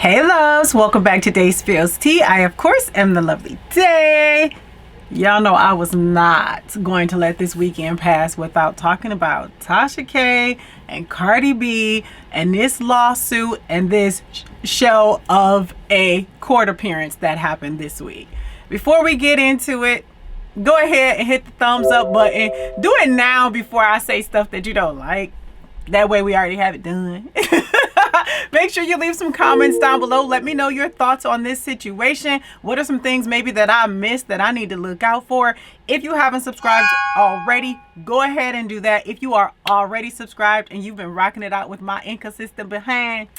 Hey loves, welcome back to Day Spills Tea. I of course am the lovely Day. Y'all know I was not going to let this weekend pass without talking about Tasha K and Cardi B and this lawsuit and this show of a court appearance that happened this week. Before we get into it, go ahead and hit the thumbs up button. Do it now before I say stuff that you don't like. That way we already have it done. Make sure you leave some comments down below. Let me know your thoughts on this situation. What are some things maybe that I missed that I need to look out for? If you haven't subscribed already, go ahead and do that. If you are already subscribed and you've been rocking it out with my inconsistent behind,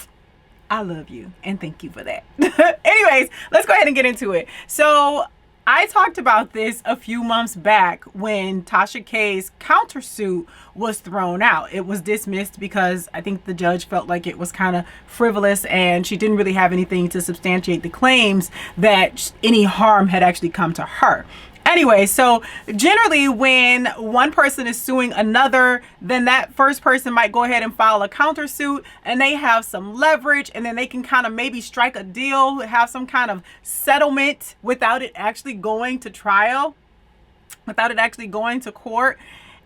I love you and thank you for that. Anyways, let's go ahead and get into it. So I talked about this a few months back when Tasha K's countersuit was thrown out. It was dismissed because I think the judge felt like it was kind of frivolous and she didn't really have anything to substantiate the claims that any harm had actually come to her. Anyway, so generally when one person is suing another, then that first person might go ahead and file a countersuit and they have some leverage and then they can kind of maybe strike a deal, have some kind of settlement without it actually going to trial, without it actually going to court.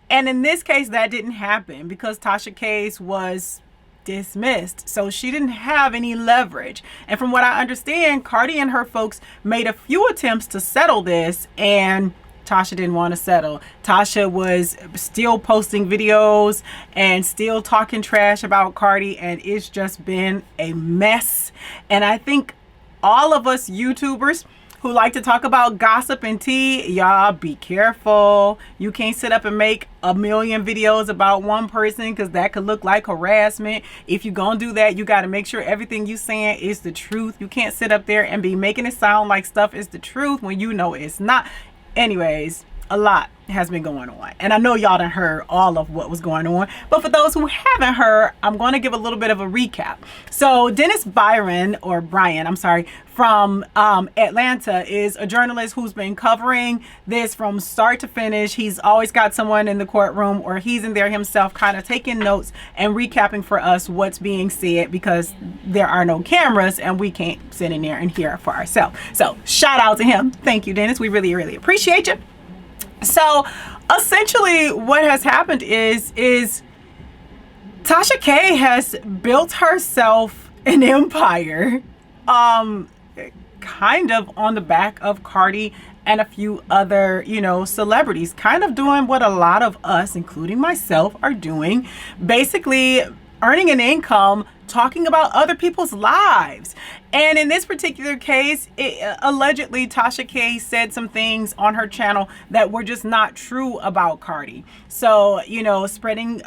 And in this case, that didn't happen because Tasha K's was dismissed, so she didn't have any leverage. And from what I understand, Cardi and her folks made a few attempts to settle this and Tasha didn't want to settle. Tasha was still posting videos and still talking trash about Cardi, and it's just been a mess. And I think all of us YouTubers who like to talk about gossip and tea, y'all be careful. You can't sit up and make a million videos about one person because that could look like harassment. If you're gonna do that, you got to make sure everything you saying is the truth. You can't sit up there and be making it sound like stuff is the truth when you know it's not. Anyways, a lot has been going on, and I know y'all done heard all of what was going on, but for those who haven't heard, I'm going to give a little bit of a recap. So Dennis Byron, or Brian, I'm sorry, from Atlanta is a journalist who's been covering this from start to finish. He's always got someone in the courtroom or he's in there himself kind of taking notes and recapping for us what's being said because there are no cameras and we can't sit in there and hear it for ourselves. So shout out to him. Thank you, Dennis. We really, really appreciate you. So essentially what has happened is Tasha K has built herself an empire kind of on the back of Cardi and a few other, celebrities, kind of doing what a lot of us, including myself, are doing, basically earning an income talking about other people's lives. And in this particular case, allegedly Tasha K said some things on her channel that were just not true about Cardi. So, spreading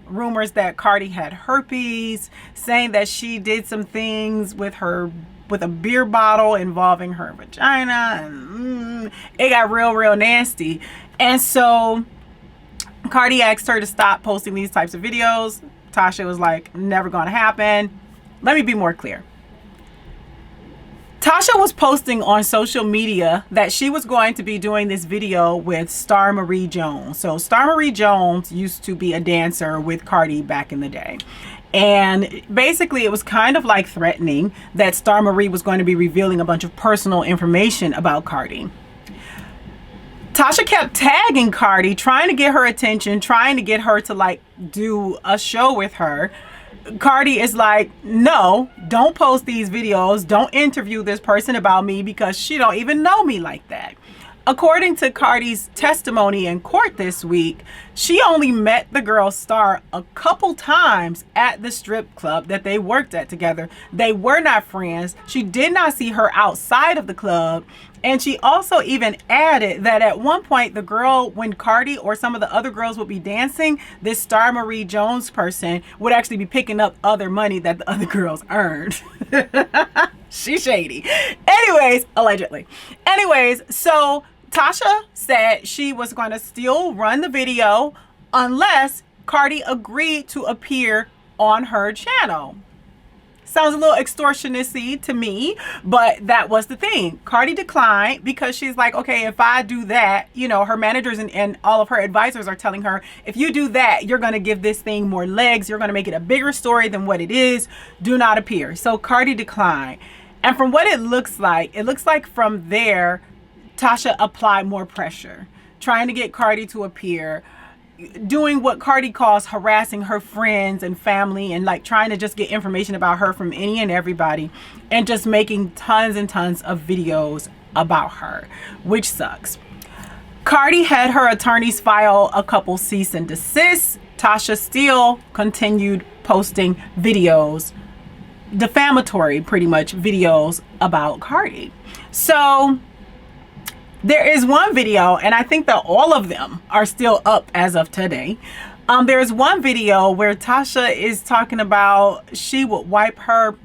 rumors that Cardi had herpes, saying that she did some things with a beer bottle involving her vagina, and it got real nasty. And so Cardi asked her to stop posting these types of videos. Tasha was like, never gonna happen. Let me be more clear. Tasha was posting on social media that she was going to be doing this video with Star Marie Jones. So Star Marie Jones used to be a dancer with Cardi back in the day. And basically it was kind of like threatening that Star Marie was going to be revealing a bunch of personal information about Cardi. Tasha kept tagging Cardi, trying to get her attention, trying to get her to do a show with her. Cardi is like, no, don't post these videos. Don't interview this person about me because she don't even know me like that. According to Cardi's testimony in court this week, she only met the girl Star a couple times at the strip club that they worked at together. They were not friends. She did not see her outside of the club. And she also even added that at one point, the girl, when Cardi or some of the other girls would be dancing, this Star Marie Jones person would actually be picking up other money that the other girls earned. She's shady. Anyways, allegedly. Anyways, so Tasha said she was going to still run the video unless Cardi agreed to appear on her channel. Sounds a little extortionist-y to me, but that was the thing. Cardi declined because she's like, okay, if I do that, you know, her managers and all of her advisors are telling her, if you do that, you're going to give this thing more legs. You're going to make it a bigger story than what it is. Do not appear. So Cardi declined. And from what it looks like from there, Tasha applied more pressure, trying to get Cardi to appear, doing what Cardi calls harassing her friends and family, and like trying to just get information about her from any and everybody, and just making tons and tons of videos about her, which sucks. Cardi had her attorneys file a couple cease and desist. Tasha still continued posting videos, defamatory pretty much videos about Cardi. So there is one video, and I think that all of them are still up as of today. There's one video where Tasha is talking about she would wipe her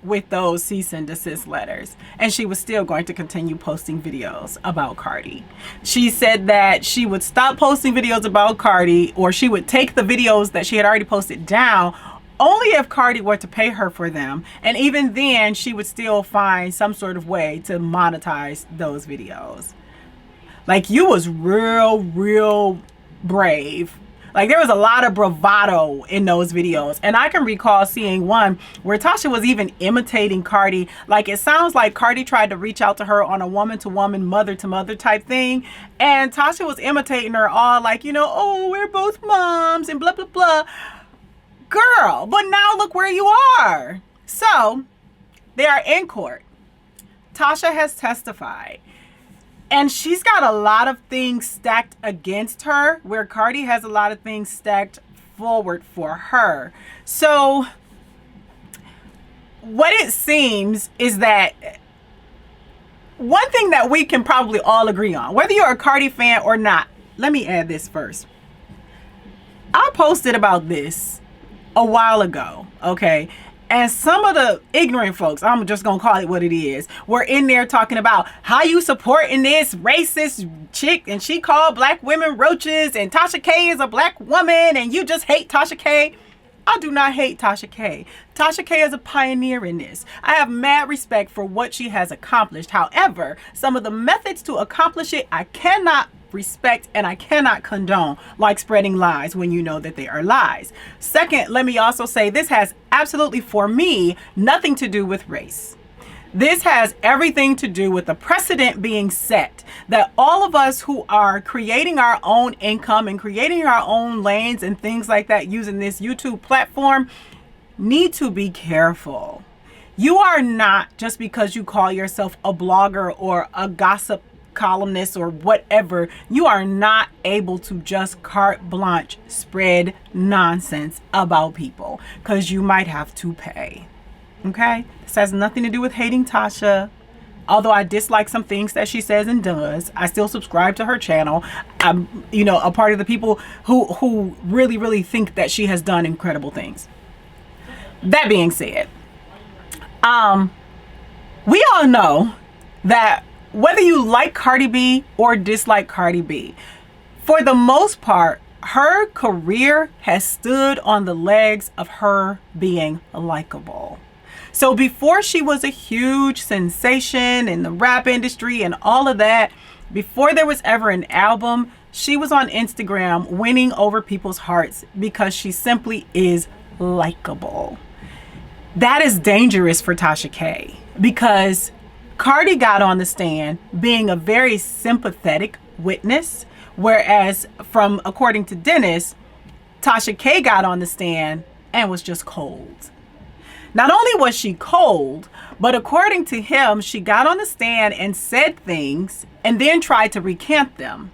with those cease and desist letters, and she was still going to continue posting videos about Cardi. She said that she would stop posting videos about Cardi, or she would take the videos that she had already posted down only if Cardi were to pay her for them. And even then, she would still find some sort of way to monetize those videos. Like, you was real brave. Like, there was a lot of bravado in those videos. And I can recall seeing one where Tasha was even imitating Cardi. Like, it sounds like Cardi tried to reach out to her on a woman-to-woman, mother-to-mother type thing. And Tasha was imitating her all like, you know, oh, we're both moms and blah, blah, blah. Girl, but now look where you are. So they are in court. Tasha has testified, and she's got a lot of things stacked against her, where Cardi has a lot of things stacked forward for her. So what it seems is that one thing that we can probably all agree on, whether you're a Cardi fan or not, let me add this first. I posted about this a while ago, okay? And some of the ignorant folks, I'm just gonna call it what it is, were in there talking about how you supporting this racist chick, and she called black women roaches, and Tasha K is a black woman, and you just hate Tasha K. I do not hate Tasha K. Tasha K is a pioneer in this. I have mad respect for what she has accomplished. However, some of the methods to accomplish it, I cannot respect and I cannot condone, like spreading lies when you know that they are lies. Second, let me also say this has absolutely, for me, nothing to do with race. This has everything to do with the precedent being set that all of us who are creating our own income and creating our own lanes and things like that using this YouTube platform need to be careful. You are not, just because you call yourself a blogger or a gossip columnist or whatever, you are not able to just carte blanche spread nonsense about people, because you might have to pay. Okay? This has nothing to do with hating Tasha. Although I dislike some things that she says and does, I still subscribe to her channel. I'm, you know, a part of the people who really think that she has done incredible things. That being said, we all know that whether you like Cardi B or dislike Cardi B, for the most part, her career has stood on the legs of her being likable. So before she was a huge sensation in the rap industry and all of that, before there was ever an album, she was on Instagram winning over people's hearts because she simply is likable. That is dangerous for Tasha K, because Cardi got on the stand being a very sympathetic witness, whereas according to Dennis, Tasha K got on the stand and was just cold. Not only was she cold, but according to him, she got on the stand and said things and then tried to recant them.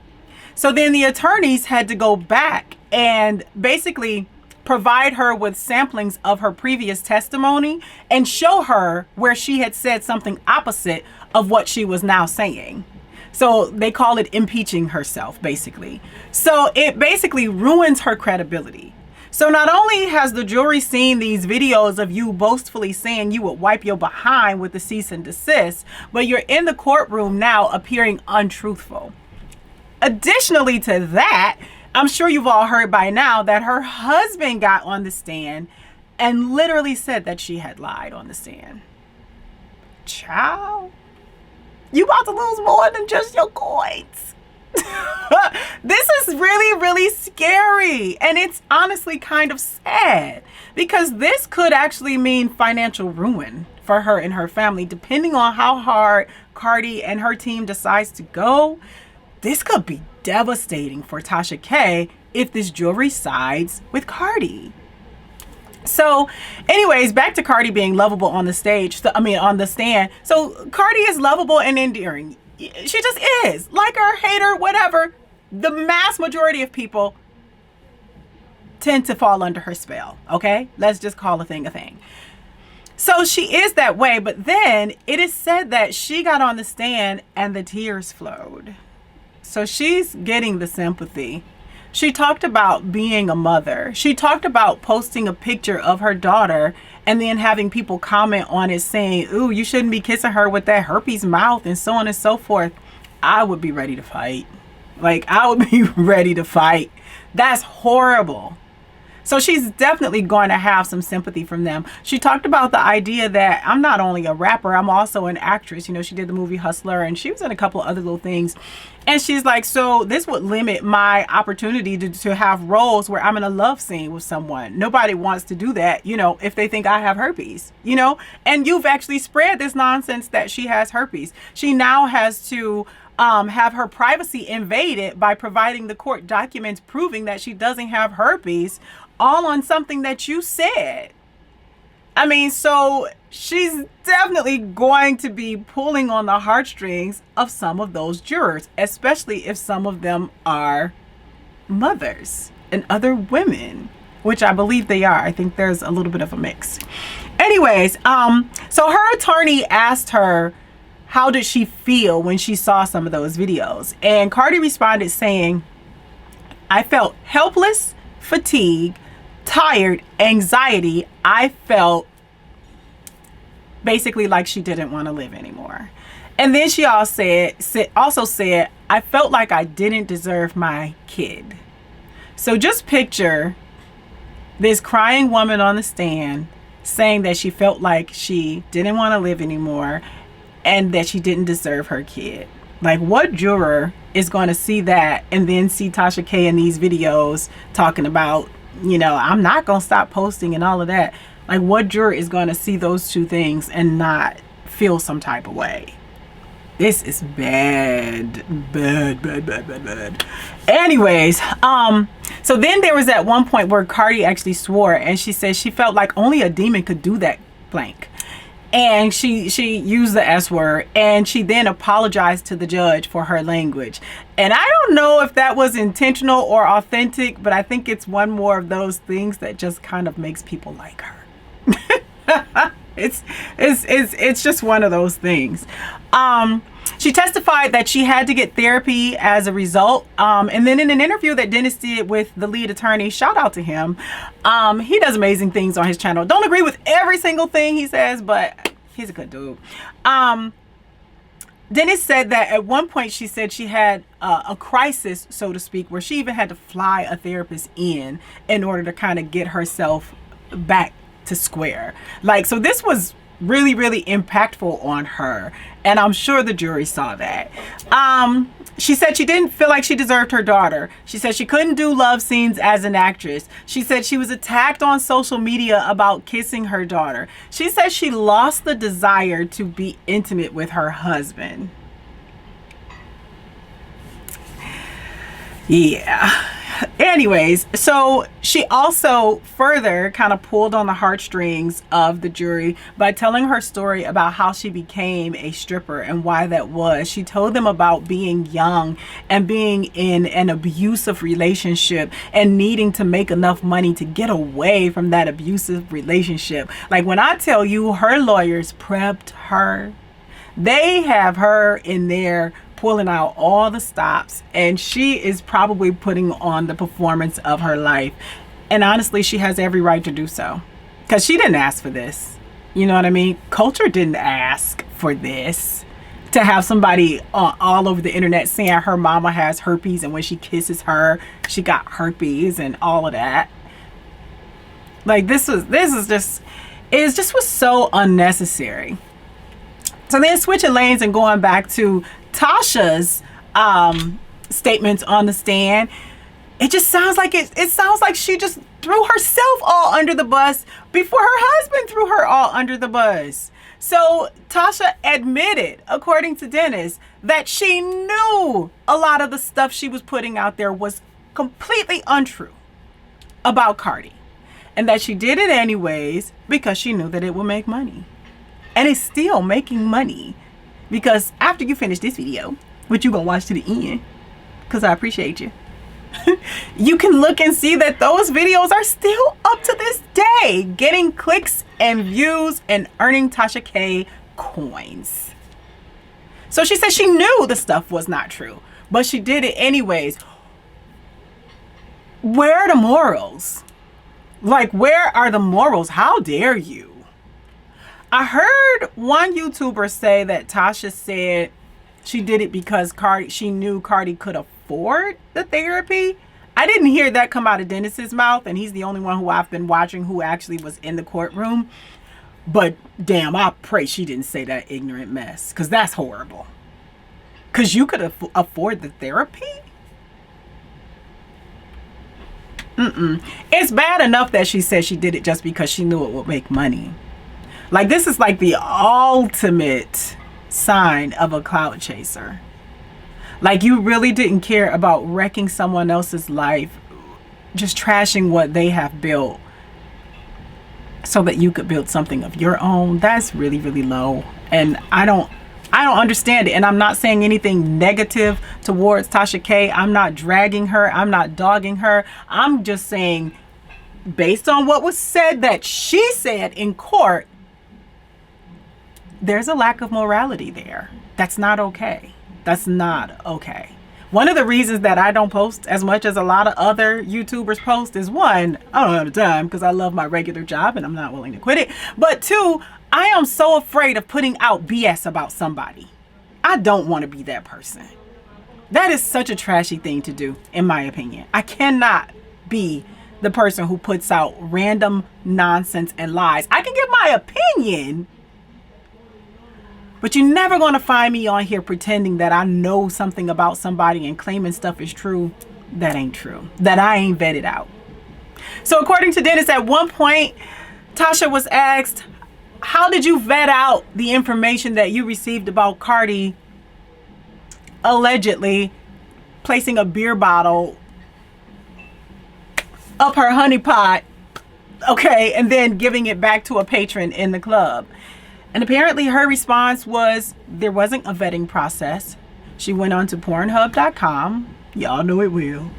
So then the attorneys had to go back and basically provide her with samplings of her previous testimony and show her where she had said something opposite of what she was now saying. So they call it impeaching herself, basically. So it basically ruins her credibility. So not only has the jury seen these videos of you boastfully saying you would wipe your behind with the cease and desist, but you're in the courtroom now appearing untruthful. Additionally to that, I'm sure you've all heard by now that her husband got on the stand and literally said that she had lied on the stand. Child, you about to lose more than just your coins. This is really, really scary. And it's honestly kind of sad, because this could actually mean financial ruin for her and her family, depending on how hard Cardi and her team decides to go. This could be devastating for Tasha K if this jewelry sides with Cardi. So anyways, back to Cardi being lovable on the stage. On the stand. So Cardi is lovable and endearing. She just is. Like her, hate her, whatever. The mass majority of people tend to fall under her spell. Okay? Let's just call a thing a thing. So she is that way. But then it is said that she got on the stand and the tears flowed. So she's getting the sympathy. She talked about being a mother. She talked about posting a picture of her daughter and then having people comment on it saying, ooh, you shouldn't be kissing her with that herpes mouth and so on and so forth. I would be ready to fight. Like, I would be ready to fight. That's horrible. So she's definitely going to have some sympathy from them. She talked about the idea that I'm not only a rapper, I'm also an actress. You know, she did the movie Hustler and she was in a couple of other little things. And she's like, so this would limit my opportunity to have roles where I'm in a love scene with someone. Nobody wants to do that, you know, if they think I have herpes, you know. And you've actually spread this nonsense that she has herpes. She now has to have her privacy invaded by providing the court documents proving that she doesn't have herpes, all on something that you said. I mean, so she's definitely going to be pulling on the heartstrings of some of those jurors, especially if some of them are mothers and other women, which I believe they are. I think there's a little bit of a mix. Anyways, so her attorney asked her, how did she feel when she saw some of those videos? And Cardi responded saying, I felt helpless, fatigued, tired, anxiety. I felt basically like she didn't want to live anymore. And then she also said, I felt like I didn't deserve my kid. So just picture this crying woman on the stand saying that she felt like she didn't want to live anymore and that she didn't deserve her kid. Like, what juror is going to see that and then see Tasha K in these videos talking about, you know, I'm not going to stop posting and all of that? Like, what juror is going to see those two things and not feel some type of way? This is bad. Bad. Anyways, so then there was at one point where Cardi actually swore, and she said she felt like only a demon could do that blank. And she used the S word, and she then apologized to the judge for her language. And I don't know if that was intentional or authentic, but I think it's one more of those things that just kind of makes people like her. It's just one of those things. She testified that she had to get therapy as a result. And then in an interview that Dennis did with the lead attorney, shout out to him. He does amazing things on his channel. Don't agree with every single thing he says, but he's a good dude. Dennis said that at one point she said she had a crisis, so to speak, where she even had to fly a therapist in order to kind of get herself back to square. Like, so this was really, really impactful on her, and I'm sure the jury saw that. She said she didn't feel like she deserved her daughter. She said she couldn't do love scenes as an actress. She said she was attacked on social media about kissing her daughter. She said she lost the desire to be intimate with her husband. Yeah. Anyways, so she also further kind of pulled on the heartstrings of the jury by telling her story about how she became a stripper and why that was. She told them about being young and being in an abusive relationship and needing to make enough money to get away from that abusive relationship. Like, when I tell you her lawyers prepped her, they have her in there pulling out all the stops, and she is probably putting on the performance of her life. And honestly, she has every right to do so, because she didn't ask for this. You know what I mean? Culture didn't ask for this, to have somebody all over the internet saying her mama has herpes, and when she kisses her, she got herpes and all of that. Like this is just, it just was so unnecessary. So then switching lanes and going back to Tasha's statements on the stand, it just sounds like it sounds like she just threw herself all under the bus before her husband threw her all under the bus. So Tasha admitted, according to Dennis, that she knew a lot of the stuff she was putting out there was completely untrue about Cardi, and that she did it anyways because she knew that it would make money. And it's still making money, because after you finish this video, which you gonna watch to the end because I appreciate you, you can look and see that those videos are still up to this day getting clicks and views and earning Tasha K coins. So she said she knew the stuff was not true, but she did it anyways. Where are the morals? Like, where are the morals? How dare you? I heard one YouTuber say that Tasha said she did it because she knew Cardi could afford the therapy. I didn't hear that come out of Dennis's mouth, and he's the only one who I've been watching who actually was in the courtroom. But damn, I pray she didn't say that ignorant mess, because that's horrible. Because you could afford the therapy? It's bad enough that she said she did it just because she knew it would make money. Like, this is like the ultimate sign of a clout chaser. Like, you really didn't care about wrecking someone else's life, just trashing what they have built so that you could build something of your own. That's really, really low. And I don't understand it. And I'm not saying anything negative towards Tasha K. I'm not dragging her. I'm not dogging her. I'm just saying, based on what was said that she said in court, there's a lack of morality there. That's not okay. That's not okay. One of the reasons that I don't post as much as a lot of other YouTubers post is, one, I don't have the time because I love my regular job and I'm not willing to quit it. But two, I am so afraid of putting out BS about somebody. I don't want to be that person. That is such a trashy thing to do, in my opinion. I cannot be the person who puts out random nonsense and lies. I can give my opinion, but you're never going to find me on here pretending that I know something about somebody and claiming stuff is true that ain't true, that I ain't vetted out. So according to Dennis, at one point, Tasha was asked, how did you vet out the information that you received about Cardi allegedly placing a beer bottle up her honeypot, okay, and then giving it back to a patron in the club? And apparently her response was there wasn't a vetting process. She went on to Pornhub.com, y'all know it will,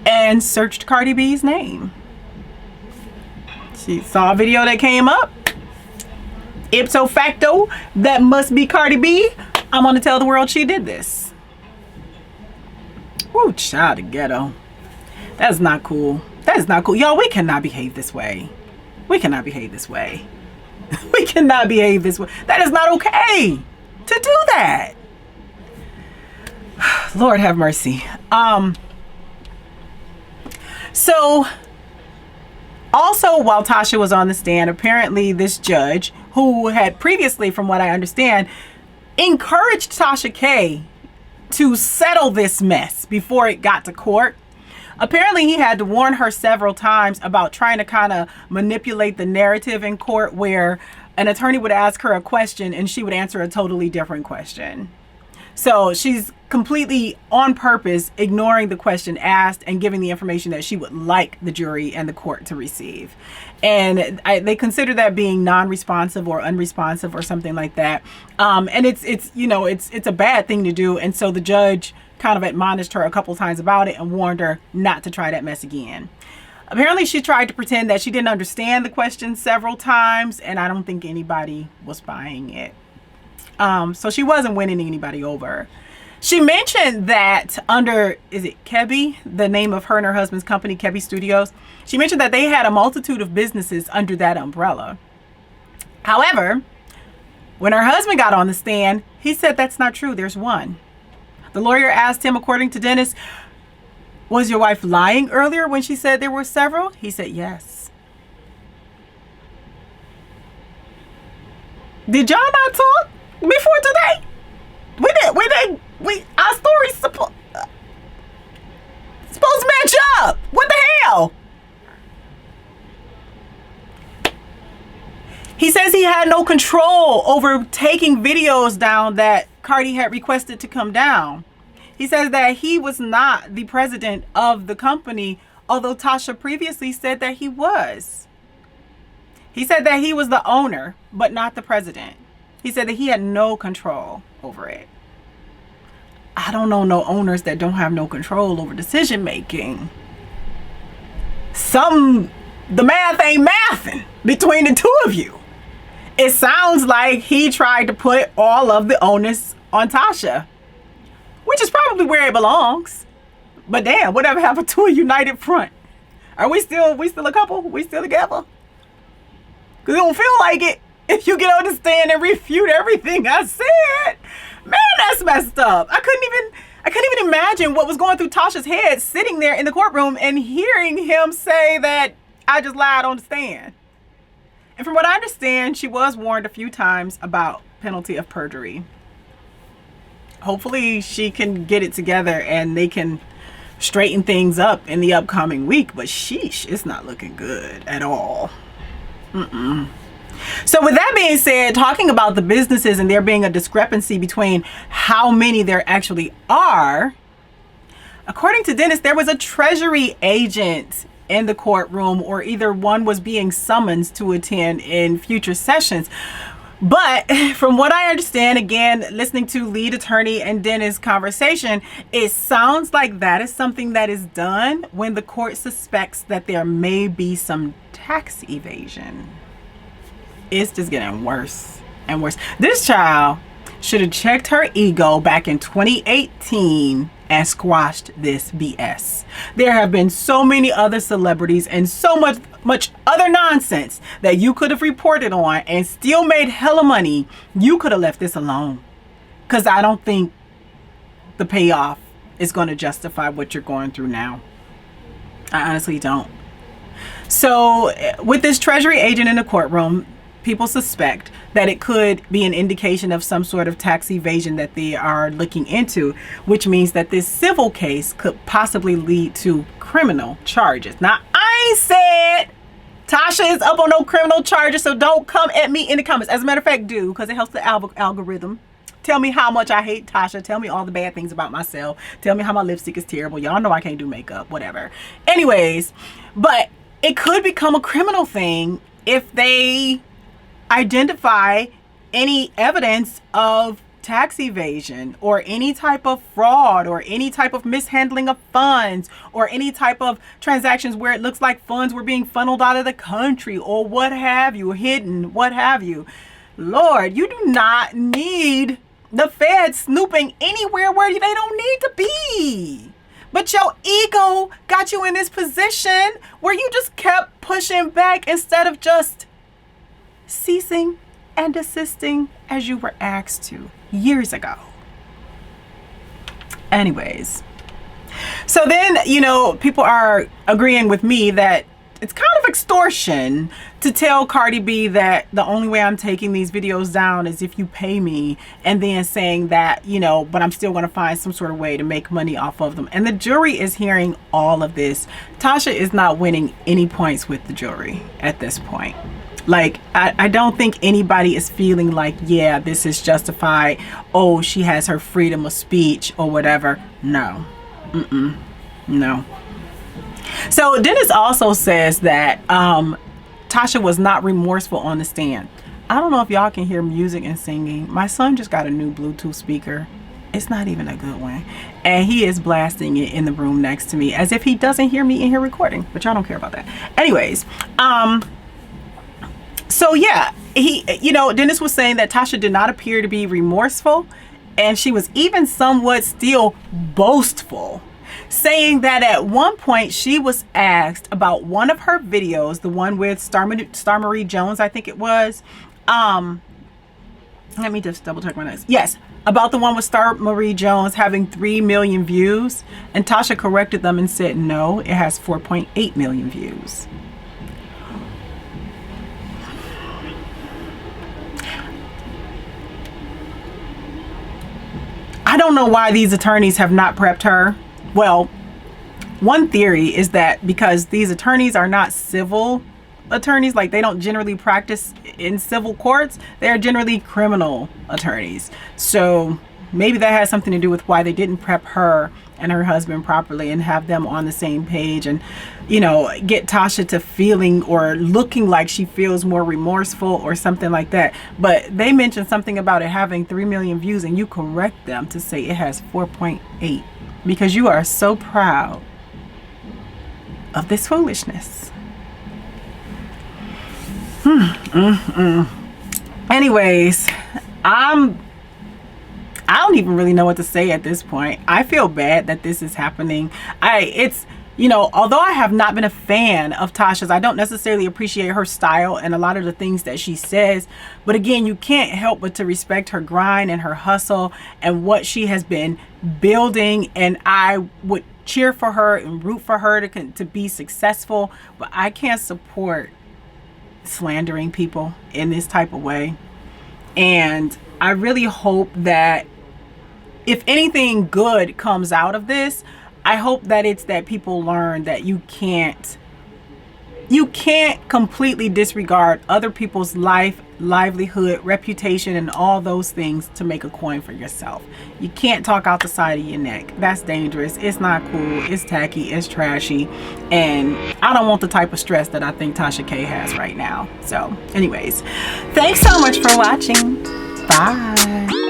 and searched Cardi B's name. She saw a video that came up. Ipso facto, that must be Cardi B. I'm gonna tell the world she did this. Woo, child of ghetto. That's not cool. That is not cool. Y'all, we cannot behave this way. We cannot behave this way. We cannot behave this way. That is not okay to do that. Lord have mercy. So also, while Tasha was on the stand, apparently this judge, who had previously, from what I understand, encouraged Tasha K to settle this mess before it got to court. Apparently he had to warn her several times about trying to kind of manipulate the narrative in court, where an attorney would ask her a question and she would answer a totally different question. So she's completely on purpose ignoring the question asked and giving the information that she would like the jury and the court to receive. And they consider that being non-responsive or unresponsive or something like that. And it's you know, it's a bad thing to do. And so the judge kind of admonished her a couple times about it and warned her not to try that mess again. Apparently she tried to pretend that she didn't understand the question several times, and I don't think anybody was buying it. So she wasn't winning anybody over. She mentioned that under, is it Kebi, the name of her and her husband's company, Kebi Studios, she mentioned that they had a multitude of businesses under that umbrella. However, when her husband got on the stand, he said that's not true. There's one. The lawyer asked him, according to Dennis, was your wife lying earlier when she said there were several? He said yes. Did y'all not talk before today? Our story's supposed to match up. What the hell? He says he had no control over taking videos down that Cardi had requested to come down. He says that he was not the president of the company, although Tasha previously said that he was. He said that he was the owner, but not the president. He said that he had no control over it. I don't know no owners that don't have no control over decision making. The math ain't mathing between the two of you. It sounds like he tried to put all of the onus on Tasha, which is probably where it belongs. But damn, whatever happened to a united front? Are we still a couple? We still together? Because it don't feel like it if you get on the stand and refute everything I said. Man, that's messed up. I couldn't even imagine what was going through Tasha's head sitting there in the courtroom and hearing him say that I just lied on the stand. And from what I understand, she was warned a few times about penalty of perjury. Hopefully she can get it together and they can straighten things up in the upcoming week. But sheesh, it's not looking good at all. So with that being said, talking about the businesses and there being a discrepancy between how many there actually are, according to Dennis, there was a treasury agent in the courtroom, or either one was being summoned to attend in future sessions. But from what I understand, again, listening to lead attorney and Dennis' conversation, it sounds like that is something that is done when the court suspects that there may be some tax evasion. It's just getting worse and worse. This child should have checked her ego back in 2018 and squashed this BS. There have been so many other celebrities and so much other nonsense that you could have reported on and still made hella money. You could have left this alone, because I don't think the payoff is going to justify what you're going through now. I honestly don't. So with this treasury agent in the courtroom, people suspect that it could be an indication of some sort of tax evasion that they are looking into, which means that this civil case could possibly lead to criminal charges. Now, I ain't said Tasha is up on no criminal charges, so don't come at me in the comments. As a matter of fact, do, because it helps the algorithm. Tell me how much I hate Tasha. Tell me all the bad things about myself. Tell me how my lipstick is terrible. Y'all know I can't do makeup, whatever. Anyways, but it could become a criminal thing if they identify any evidence of tax evasion or any type of fraud or any type of mishandling of funds or any type of transactions where it looks like funds were being funneled out of the country or what have you, hidden, what have you. Lord, you do not need the feds snooping anywhere where they don't need to be. But your ego got you in this position where you just kept pushing back instead of just ceasing and desisting as you were asked to years ago. Anyways, so then, people are agreeing with me that it's kind of extortion to tell Cardi B that the only way I'm taking these videos down is if you pay me, and then saying that, but I'm still going to find some sort of way to make money off of them. And the jury is hearing all of this. Tasha is not winning any points with the jury at this point. Like, I don't think anybody is feeling like, yeah, this is justified. Oh, she has her freedom of speech or whatever. No. No. So Dennis also says that Tasha was not remorseful on the stand. I don't know if y'all can hear music and singing. My son just got a new Bluetooth speaker. It's not even a good one. And he is blasting it in the room next to me as if he doesn't hear me in here recording. But y'all don't care about that. Anyways, so yeah, Dennis was saying that Tasha did not appear to be remorseful, and she was even somewhat still boastful, saying that at one point she was asked about one of her videos, the one with Star Marie Jones, I think it was. Let me just double check my notes. Yes, about the one with Star Marie Jones having 3 million views, and Tasha corrected them and said no, it has 4.8 million views. don't know why these attorneys have not prepped her. Well, one theory is that because these attorneys are not civil attorneys, like they don't generally practice in civil courts, they're generally criminal attorneys. So maybe that has something to do with why they didn't prep her and her husband properly and have them on the same page, and you know, get Tasha to feeling or looking like she feels more remorseful or something like that. But they mentioned something about it having 3 million views, and you correct them to say it has 4.8 because you are so proud of this foolishness. Anyways, I don't even really know what to say at this point. I feel bad that this is happening. It's, you know, although I have not been a fan of Tasha's, I don't necessarily appreciate her style and a lot of the things that she says. But again, you can't help but to respect her grind and her hustle and what she has been building. And I would cheer for her and root for her to be successful. But I can't support slandering people in this type of way. And I really hope that if anything good comes out of this, I hope that it's that people learn that you can't completely disregard other people's life, livelihood, reputation, and all those things to make a coin for yourself. You can't talk out the side of your neck. That's dangerous. It's not cool. It's tacky. It's trashy. And I don't want the type of stress that I think Tasha K has right now. So anyways, thanks so much for watching. Bye.